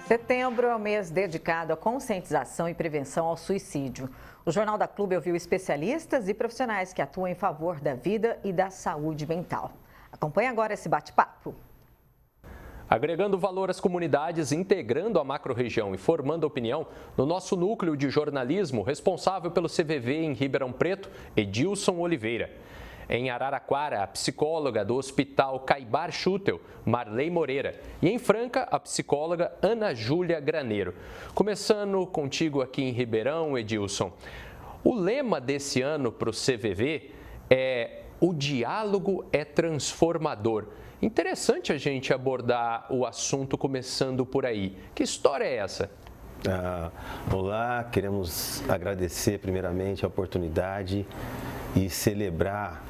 Setembro é o mês dedicado à conscientização e prevenção ao suicídio. O Jornal da Clube ouviu especialistas e profissionais que atuam em favor da vida e da saúde mental. Acompanhe agora esse bate-papo. Agregando valor às comunidades, integrando a macro-região e formando opinião, no nosso núcleo de jornalismo, responsável pelo CVV em Ribeirão Preto, Edilson Oliveira. Em Araraquara, a psicóloga do Hospital Caibar Schutel, Marley Moreira. E em Franca, a psicóloga Ana Júlia Graneiro. Começando contigo aqui em Ribeirão, Edilson. O lema desse ano para o CVV é "O diálogo é transformador". Interessante a gente abordar o assunto começando por aí. Que história é essa? Olá, queremos agradecer primeiramente a oportunidade e celebrar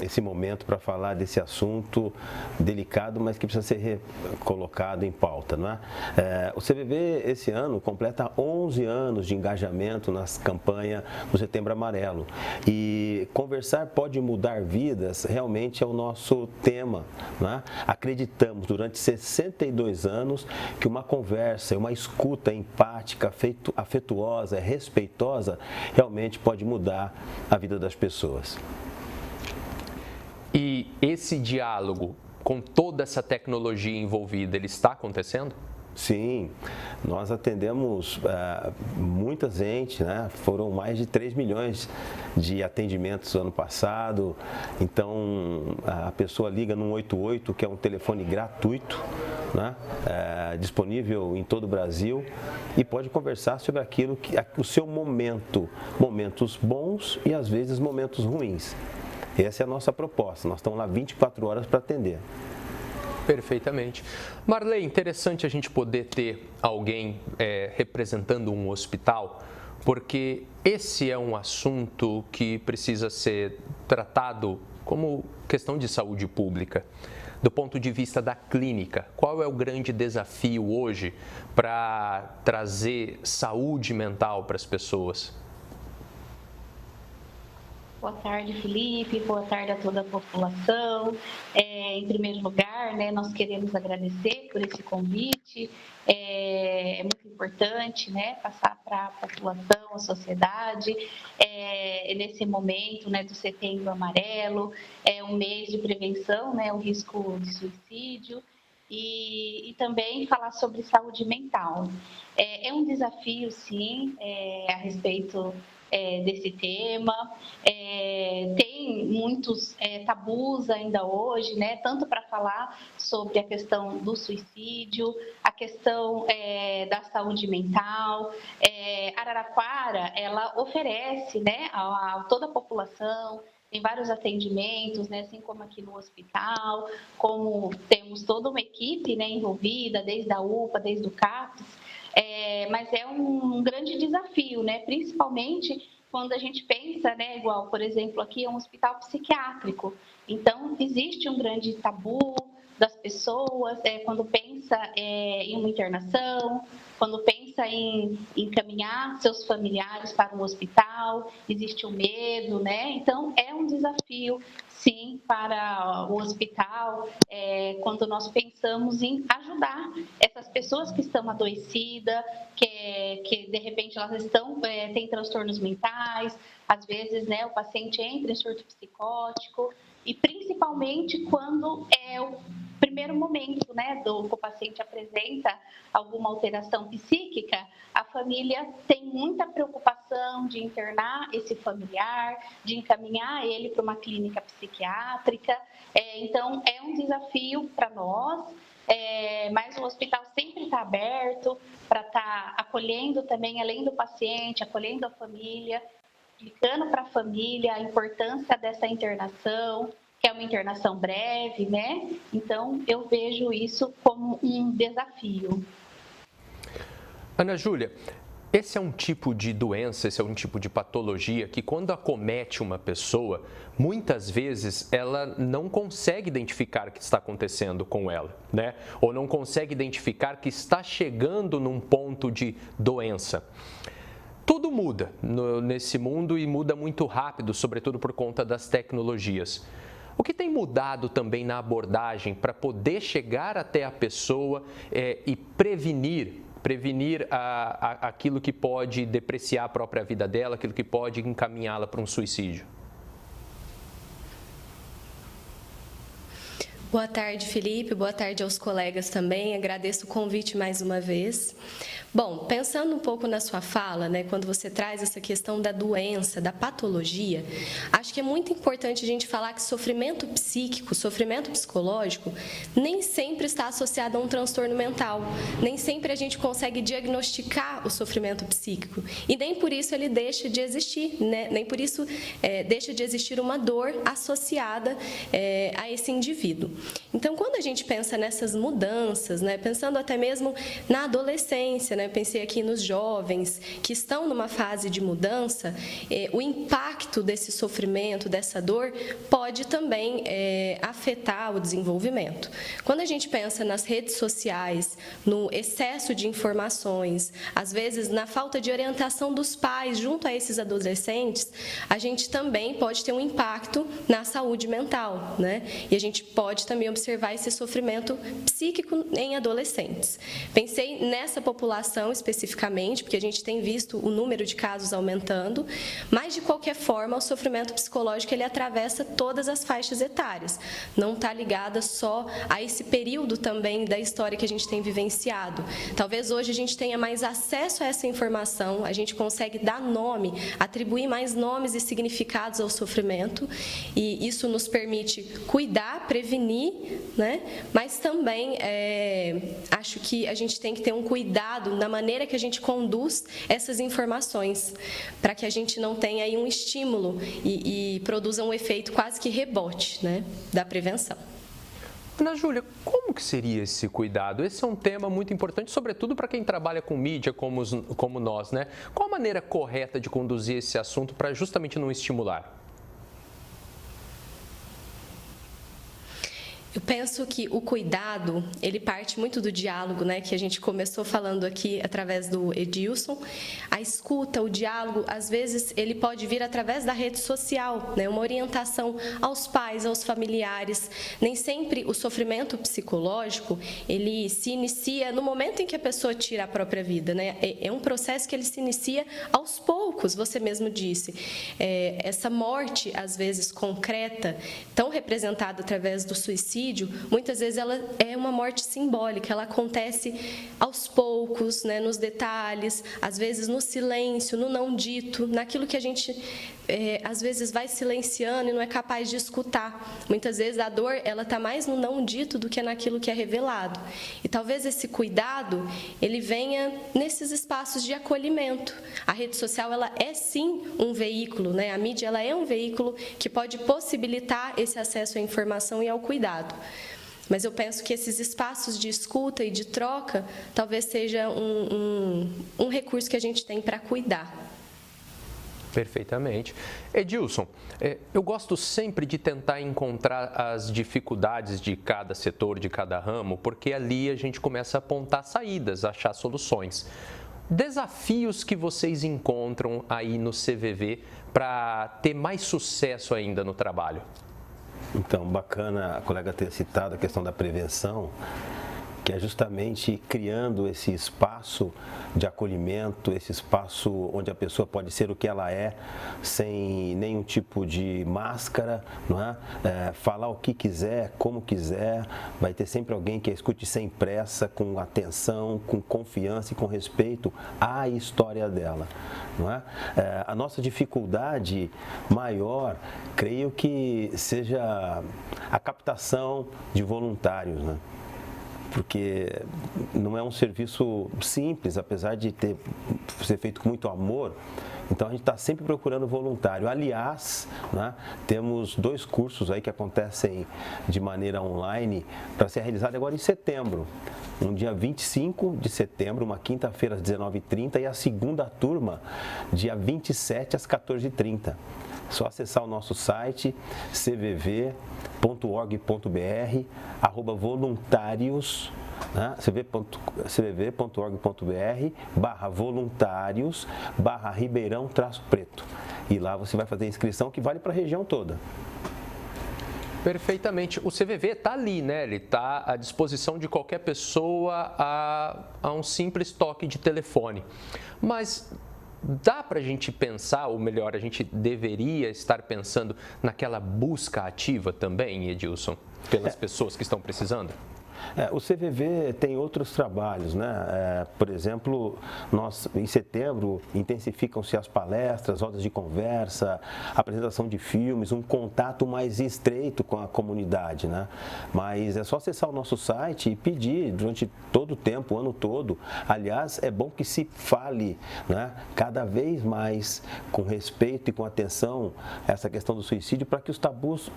esse momento para falar desse assunto delicado, mas que precisa ser colocado em pauta, não é? O CVV esse ano completa 11 anos de engajamento nas campanhas do Setembro Amarelo e conversar pode mudar vidas realmente é o nosso tema, não é? Acreditamos durante 62 anos que uma conversa, uma escuta empática, afetuosa, respeitosa realmente pode mudar a vida das pessoas. E esse diálogo, com toda essa tecnologia envolvida, ele está acontecendo? Sim, nós atendemos muita gente, né? Foram mais de 3 milhões de atendimentos no ano passado. Então, a pessoa liga no 188, que é um telefone gratuito, né? Disponível em todo o Brasil, e pode conversar sobre aquilo que o seu momento, momentos bons e às vezes momentos ruins. Essa é a nossa proposta, nós estamos lá 24 horas para atender. Perfeitamente. Marley, interessante a gente poder ter alguém representando um hospital, porque esse é um assunto que precisa ser tratado como questão de saúde pública. Do ponto de vista da clínica, qual é o grande desafio hoje para trazer saúde mental para as pessoas? Boa tarde, Felipe. Boa tarde a toda a população. Em primeiro lugar, nós queremos agradecer por esse convite. É muito importante, passar para a população, a sociedade, nesse momento, do Setembro Amarelo, é um mês de prevenção, o risco de suicídio. E também falar sobre saúde mental. É um desafio, sim, a respeito desse tema. Tem muitos tabus ainda hoje, tanto para falar sobre a questão do suicídio, a questão da saúde mental. Araraquara, ela oferece, a toda a população, tem vários atendimentos, assim como aqui no hospital, como temos toda uma equipe envolvida, desde a UPA, desde o CAPS, mas é um grande desafio, principalmente quando a gente pensa, igual, por exemplo, aqui é um hospital psiquiátrico, então existe um grande tabu das pessoas quando pensa em uma internação, quando pensa em encaminhar seus familiares para um hospital, existe o medo, Então, é um desafio, sim, para o hospital, quando nós pensamos em ajudar essas pessoas que estão adoecidas, que de repente elas têm transtornos mentais, às vezes, o paciente entra em surto psicótico, e principalmente quando é o primeiro momento, que o paciente apresenta alguma alteração psíquica, a família tem muita preocupação de internar esse familiar, de encaminhar ele para uma clínica psiquiátrica. Então, é um desafio para nós, mas o hospital sempre está aberto para estar acolhendo também, além do paciente, acolhendo a família, explicando para a família a importância dessa internação, que é uma internação breve, Então, eu vejo isso como um desafio. Ana Júlia, esse é um tipo de doença, esse é um tipo de patologia que, quando acomete uma pessoa, muitas vezes ela não consegue identificar o que está acontecendo com ela, Ou não consegue identificar que está chegando num ponto de doença. Tudo muda nesse mundo e muda muito rápido, sobretudo por conta das tecnologias. O que tem mudado também na abordagem para poder chegar até a pessoa e prevenir aquilo que pode depreciar a própria vida dela, aquilo que pode encaminhá-la para um suicídio? Boa tarde, Felipe. Boa tarde aos colegas também. Agradeço o convite mais uma vez. Bom, pensando um pouco na sua fala, né, quando você traz essa questão da doença, da patologia, acho que é muito importante a gente falar que sofrimento psíquico, sofrimento psicológico, nem sempre está associado a um transtorno mental. Nem sempre a gente consegue diagnosticar o sofrimento psíquico. E nem por isso ele deixa de existir, né? Nem por isso deixa de existir uma dor associada a esse indivíduo. Então, quando a gente pensa nessas mudanças, né, pensando até mesmo na adolescência, né, pensei aqui nos jovens que estão numa fase de mudança, o impacto desse sofrimento, dessa dor, pode também afetar o desenvolvimento. Quando a gente pensa nas redes sociais, no excesso de informações, às vezes na falta de orientação dos pais junto a esses adolescentes, a gente também pode ter um impacto na saúde mental, né? E a gente pode também observar esse sofrimento psíquico em adolescentes. Pensei nessa população especificamente, porque a gente tem visto o número de casos aumentando, mas de qualquer forma o sofrimento psicológico ele atravessa todas as faixas etárias, não está ligada só a esse período também da história que a gente tem vivenciado. Talvez hoje a gente tenha mais acesso a essa informação, a gente consegue dar nome, atribuir mais nomes e significados ao sofrimento, e isso nos permite cuidar, prevenir, né? Mas também acho que a gente tem que ter um cuidado na maneira que a gente conduz essas informações, para que a gente não tenha aí um estímulo e produza um efeito quase que rebote, né, da prevenção. Ana Júlia, como que seria esse cuidado? Esse é um tema muito importante, sobretudo para quem trabalha com mídia como nós, né? Qual a maneira correta de conduzir esse assunto para justamente não estimular? Eu penso que o cuidado, ele parte muito do diálogo, né, que a gente começou falando aqui através do Edilson. A escuta, o diálogo, às vezes, ele pode vir através da rede social, né, uma orientação aos pais, aos familiares. Nem sempre o sofrimento psicológico, ele se inicia no momento em que a pessoa tira a própria vida, né? É um processo que ele se inicia aos poucos, você mesmo disse. Essa morte, às vezes, concreta, tão representada através do suicídio, muitas vezes ela é uma morte simbólica, ela acontece aos poucos, né, nos detalhes, às vezes no silêncio, no não dito, naquilo que a gente às vezes vai silenciando e não é capaz de escutar. Muitas vezes a dor ela está mais no não dito do que naquilo que é revelado. E talvez esse cuidado ele venha nesses espaços de acolhimento. A rede social ela é sim um veículo, né? A mídia ela é um veículo que pode possibilitar esse acesso à informação e ao cuidado. Mas eu penso que esses espaços de escuta e de troca talvez seja um recurso que a gente tem para cuidar. Perfeitamente. Edilson, eu gosto sempre de tentar encontrar as dificuldades de cada setor, de cada ramo, porque ali a gente começa a apontar saídas, a achar soluções. Desafios que vocês encontram aí no CVV para ter mais sucesso ainda no trabalho? Então, bacana a colega ter citado a questão da prevenção, que é justamente criando esse espaço de acolhimento, esse espaço onde a pessoa pode ser o que ela é, sem nenhum tipo de máscara, não é? Falar o que quiser, como quiser, vai ter sempre alguém que a escute sem pressa, com atenção, com confiança e com respeito à história dela, não é? A nossa dificuldade maior, creio que seja a captação de voluntários, né? Porque não é um serviço simples, apesar de ser feito com muito amor. Então, a gente está sempre procurando voluntário. Aliás, né, temos 2 cursos aí que acontecem de maneira online para ser realizado agora em setembro. Um dia 25 de setembro, uma quinta-feira às 19h30 e a segunda turma, dia 27 às 14h30. Só acessar o nosso site cvv.org.br /voluntários, né? cvv.org.br/voluntários /Ribeirão-Preto. E lá você vai fazer a inscrição que vale para a região toda. Perfeitamente. O CVV está ali, né? Ele está à disposição de qualquer pessoa a um simples toque de telefone. Mas dá para a gente pensar, ou melhor, a gente deveria estar pensando naquela busca ativa também, Edilson, pelas pessoas que estão precisando? O CVV tem outros trabalhos, né? Por exemplo, nós em setembro intensificam-se as palestras, rodas de conversa, apresentação de filmes, um contato mais estreito com a comunidade, né? Mas é só acessar o nosso site e pedir durante todo o tempo, o ano todo. Aliás, é bom que se fale, né, cada vez mais com respeito e com atenção essa questão do suicídio para que os tabus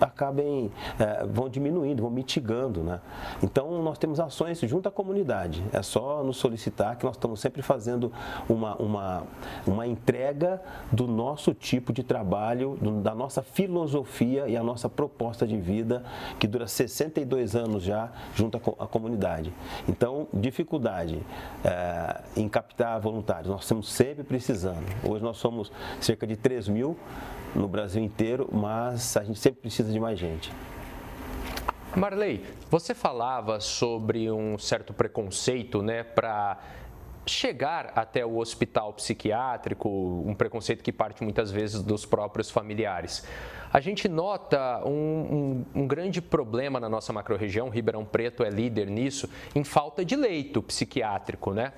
vão diminuindo, vão mitigando, né? Então, nós temos ações junto à comunidade. É só nos solicitar que nós estamos sempre fazendo uma entrega do nosso tipo de trabalho, da nossa filosofia e a nossa proposta de vida, que dura 62 anos já junto à comunidade. Então, dificuldade em captar voluntários, nós estamos sempre precisando. Hoje nós somos cerca de 3 mil no Brasil inteiro, mas a gente sempre precisa de mais gente. Marley, você falava sobre um certo preconceito, né, para chegar até o hospital psiquiátrico, um preconceito que parte muitas vezes dos próprios familiares. A gente nota um grande problema na nossa macro-região, Ribeirão Preto é líder nisso, em falta de leito psiquiátrico, né?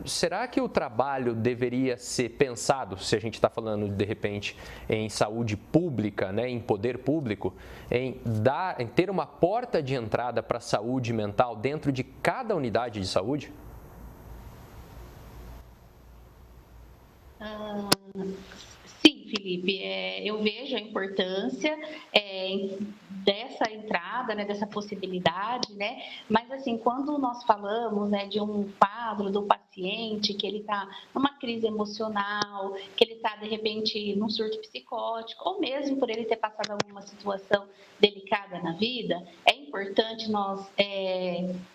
Será que o trabalho deveria ser pensado, se a gente está falando de repente em saúde pública, né, em poder público, em ter uma porta de entrada para a saúde mental dentro de cada unidade de saúde? Sim, Felipe, eu vejo a importância dessa entrada, né, dessa possibilidade, né? Mas assim, quando nós falamos, né, de um quadro do paciente que ele está numa crise emocional, que ele está de repente num surto psicótico, ou mesmo por ele ter passado alguma situação delicada na vida, é importante nós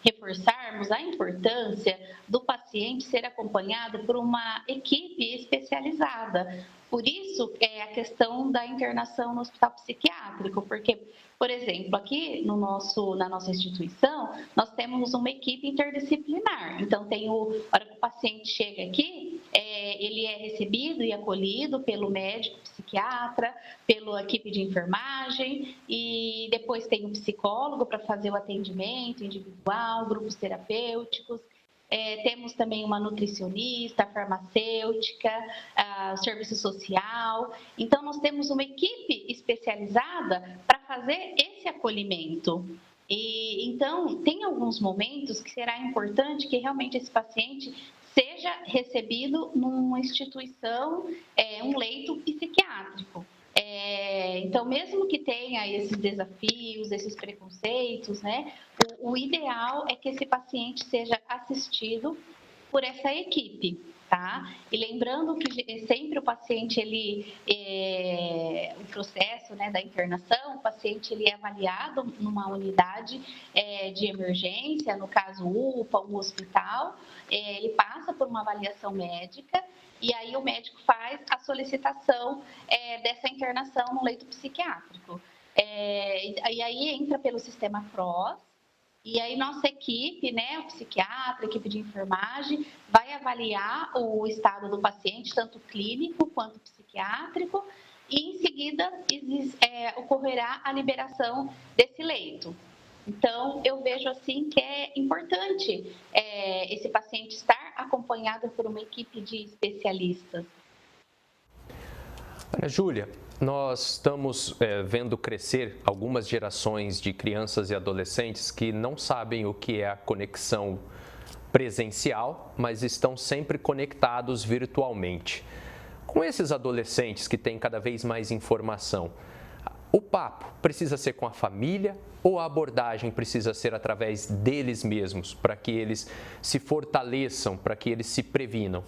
reforçarmos a importância do paciente ser acompanhado por uma equipe especializada. Por isso, a questão da internação no hospital psiquiátrico, porque, por exemplo, aqui na nossa instituição, nós temos uma equipe interdisciplinar. Então, a hora que o paciente chega aqui, ele é recebido e acolhido pelo médico psiquiatra, pela equipe de enfermagem, e depois tem um psicólogo para fazer o atendimento individual, grupos terapêuticos. Temos também uma nutricionista, farmacêutica, serviço social. Então, nós temos uma equipe especializada para fazer esse acolhimento. Então, tem alguns momentos que será importante que realmente esse paciente seja recebido numa instituição, um leito psiquiátrico. Então, mesmo que tenha esses desafios, esses preconceitos, né, o ideal é que esse paciente seja assistido por essa equipe, tá? E lembrando que sempre o paciente, o processo, né, da internação, o paciente ele é avaliado numa unidade de emergência, no caso UPA, um hospital, ele passa por uma avaliação médica. E aí o médico faz a solicitação dessa internação no leito psiquiátrico. E aí entra pelo sistema PROS, e aí nossa equipe, né, o psiquiatra, a equipe de enfermagem, vai avaliar o estado do paciente, tanto clínico quanto psiquiátrico, e em seguida ocorrerá a liberação desse leito. Então, eu vejo assim que é importante esse paciente estar acompanhado por uma equipe de especialistas. Ana Júlia, nós estamos vendo crescer algumas gerações de crianças e adolescentes que não sabem o que é a conexão presencial, mas estão sempre conectados virtualmente. Com esses adolescentes que têm cada vez mais informação, o papo precisa ser com a família ou a abordagem precisa ser através deles mesmos, para que eles se fortaleçam, para que eles se previnam?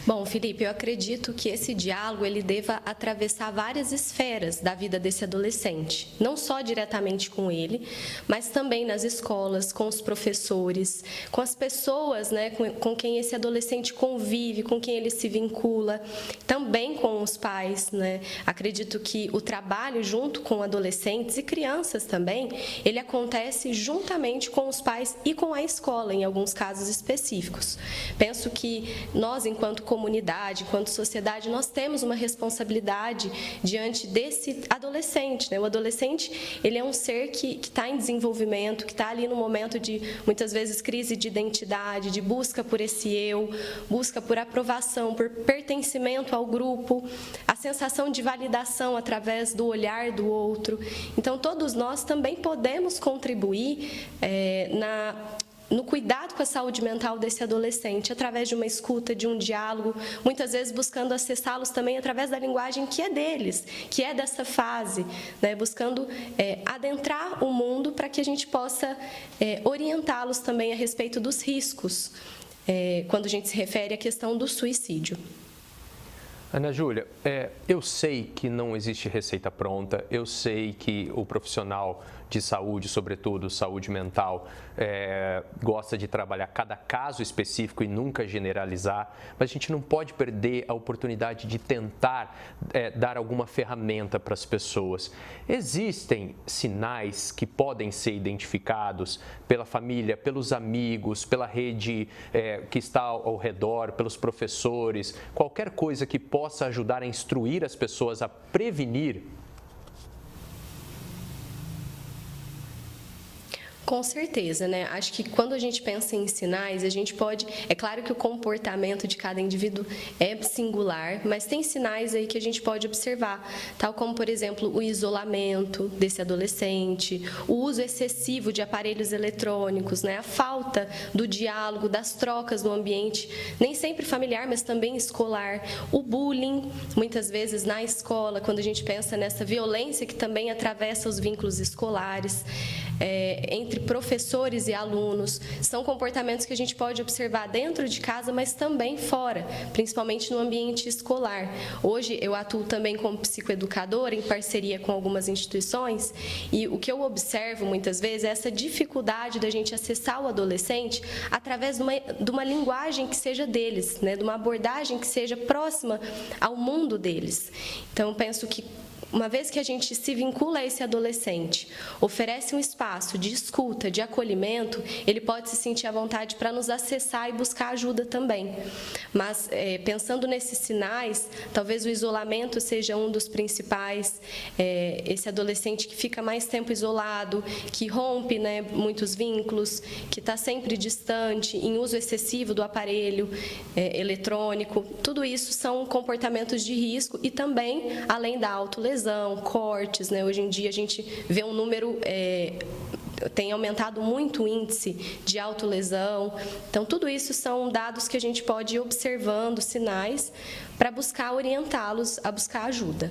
Bom, Felipe, eu acredito que esse diálogo ele deva atravessar várias esferas da vida desse adolescente, não só diretamente com ele, mas também nas escolas, com os professores, com as pessoas, né, com quem esse adolescente convive, com quem ele se vincula, também com os pais, né? Acredito que o trabalho junto com adolescentes e crianças também, ele acontece juntamente com os pais e com a escola, em alguns casos específicos. Penso que nós, enquanto comunidade, enquanto sociedade, nós temos uma responsabilidade diante desse adolescente, né? O adolescente, ele é um ser que está em desenvolvimento, que está ali no momento de, muitas vezes, crise de identidade, de busca por esse eu, busca por aprovação, por pertencimento ao grupo, a sensação de validação através do olhar do outro. Então, todos nós também podemos contribuir no cuidado com a saúde mental desse adolescente, através de uma escuta, de um diálogo, muitas vezes buscando acessá-los também através da linguagem que é deles, que é dessa fase, né? Buscando adentrar o mundo para que a gente possa orientá-los também a respeito dos riscos, quando a gente se refere à questão do suicídio. Ana Júlia, eu sei que não existe receita pronta, eu sei que o profissional de saúde, sobretudo saúde mental, gosta de trabalhar cada caso específico e nunca generalizar, mas a gente não pode perder a oportunidade de tentar dar alguma ferramenta para as pessoas. Existem sinais que podem ser identificados pela família, pelos amigos, pela rede que está ao redor, pelos professores, qualquer coisa que possa ajudar a instruir as pessoas a prevenir? Com certeza, né? Acho que quando a gente pensa em sinais, a gente pode... É claro que o comportamento de cada indivíduo é singular, mas tem sinais aí que a gente pode observar, tal como, por exemplo, o isolamento desse adolescente, o uso excessivo de aparelhos eletrônicos, né? A falta do diálogo, das trocas no ambiente, nem sempre familiar, mas também escolar, o bullying, muitas vezes na escola, quando a gente pensa nessa violência que também atravessa os vínculos escolares, entre professores e alunos, são comportamentos que a gente pode observar dentro de casa, mas também fora, principalmente no ambiente escolar. Hoje eu atuo também como psicoeducadora em parceria com algumas instituições e o que eu observo muitas vezes é essa dificuldade da gente acessar o adolescente através de uma linguagem que seja deles, né? De uma abordagem que seja próxima ao mundo deles. Então, eu penso que uma vez que a gente se vincula a esse adolescente, oferece um espaço de escuta, de acolhimento, ele pode se sentir à vontade para nos acessar e buscar ajuda também. Mas, pensando nesses sinais, talvez o isolamento seja um dos principais, esse adolescente que fica mais tempo isolado, que rompe, né, muitos vínculos, que está sempre distante, em uso excessivo do aparelho eletrônico, tudo isso são comportamentos de risco e também, além da autolesão, cortes, né? Hoje em dia a gente vê um número, tem aumentado muito o índice de autolesão. Então, tudo isso são dados que a gente pode ir observando, sinais, para buscar orientá-los a buscar ajuda.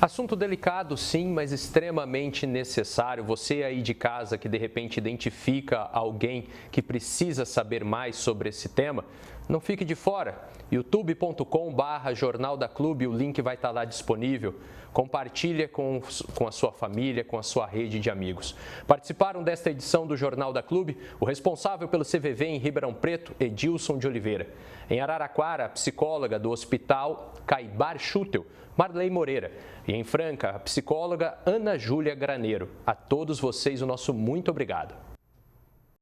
Assunto delicado, sim, mas extremamente necessário. Você aí de casa que de repente identifica alguém que precisa saber mais sobre esse tema, não fique de fora. youtube.com/Jornal da Clube, o link vai estar lá disponível. Compartilha com a sua família, com a sua rede de amigos. Participaram desta edição do Jornal da Clube o responsável pelo CVV em Ribeirão Preto, Edilson de Oliveira. Em Araraquara, a psicóloga do Hospital Caibar Schutel, Marley Moreira. E em Franca, a psicóloga Ana Júlia Graneiro. A todos vocês, o nosso muito obrigado.